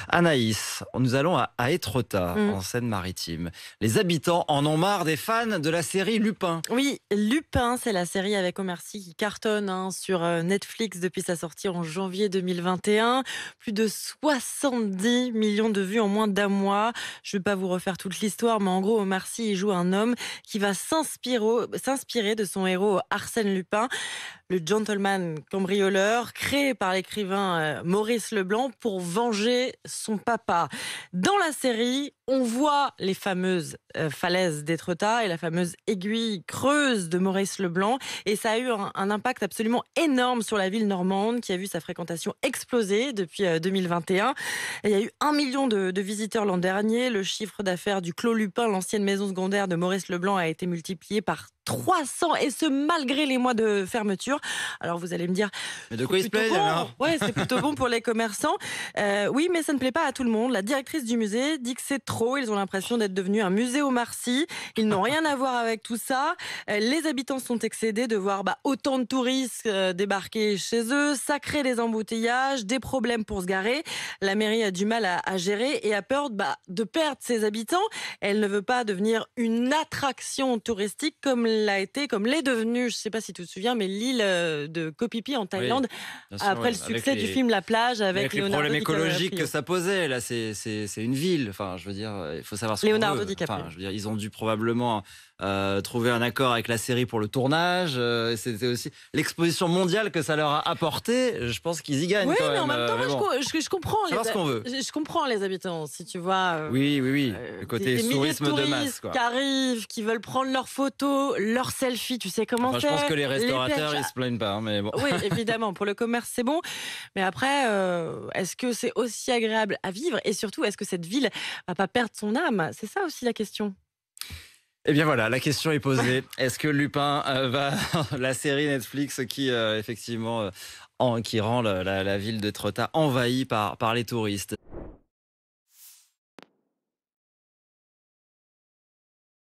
Anaïs, nous allons à Étretat, Mmh. en Seine-Maritime. Les habitants en ont marre des fans de la série Lupin. Oui, Lupin, c'est la série avec Omar Sy qui cartonne sur Netflix depuis sa sortie en janvier 2021. Plus de 70 millions de vues en moins d'un mois. Je ne vais pas vous refaire toute l'histoire, mais en gros, Omar Sy il joue un homme qui va s'inspirer de son héros Arsène Lupin, le gentleman cambrioleur créé par l'écrivain Maurice Leblanc pour venger son papa. Dans la série, on voit les fameuses falaises d'Étretat et la fameuse aiguille creuse de Maurice Leblanc. Et ça a eu un impact absolument énorme sur la ville normande qui a vu sa fréquentation exploser depuis 2021. Et il y a eu 1 million de visiteurs l'an dernier. Le chiffre d'affaires du Clos Lupin, l'ancienne maison secondaire de Maurice Leblanc, a été multiplié par 300, et ce malgré les mois de fermeture. Alors vous allez me dire, Mais de quoi ils se plutôt plaignent bon. alors? Ouais, c'est plutôt bon pour les commerçants. Oui, mais ça ne plaît pas à tout le monde. La directrice du musée dit que c'est trop. Ils ont l'impression d'être devenus un musée Omar Sy. Ils n'ont rien à voir avec tout ça. Les habitants sont excédés de voir autant de touristes débarquer chez eux. Ça crée des embouteillages, des problèmes pour se garer. La mairie a du mal à gérer et a peur de perdre ses habitants. Elle ne veut pas devenir une attraction touristique comme l'est devenue, je ne sais pas si tu te souviens, mais l'île de Koh Phi Phi en Thaïlande, Bien sûr, après ouais. le succès du film La Plage avec Avec les Leonardo problèmes écologiques DiCaprio. que ça posait, là, c'est une ville. Enfin, je veux dire, il faut savoir ce qu'on Leonardo veut. DiCaprio. Enfin, je veux dire, ils ont dû probablement trouver un accord avec la série pour le tournage. C'était aussi l'exposition mondiale que ça leur a apporté. Je pense qu'ils y gagnent Oui, quand mais même. en même temps, Mais bon, je comprends faut savoir ce qu'on veut. je comprends les habitants, si tu vois. Oui, oui, oui. Le côté Des milliers de tourisme de masse, touristes quoi. qui arrivent, qui veulent prendre leurs photos, leurs selfies, tu sais comment Enfin, je c'est. pense que les restaurateurs, perches. ils se plaignent pas, hein, mais bon. Oui, évidemment, pour le commerce, c'est bon. Mais après, est-ce que c'est aussi agréable à vivre? Et surtout, est-ce que cette ville va pas perdre son âme? C'est ça aussi la question. Eh bien voilà, la question est posée. Est-ce que Lupin va la série Netflix qui effectivement qui rend la ville de Trotta envahie par les touristes?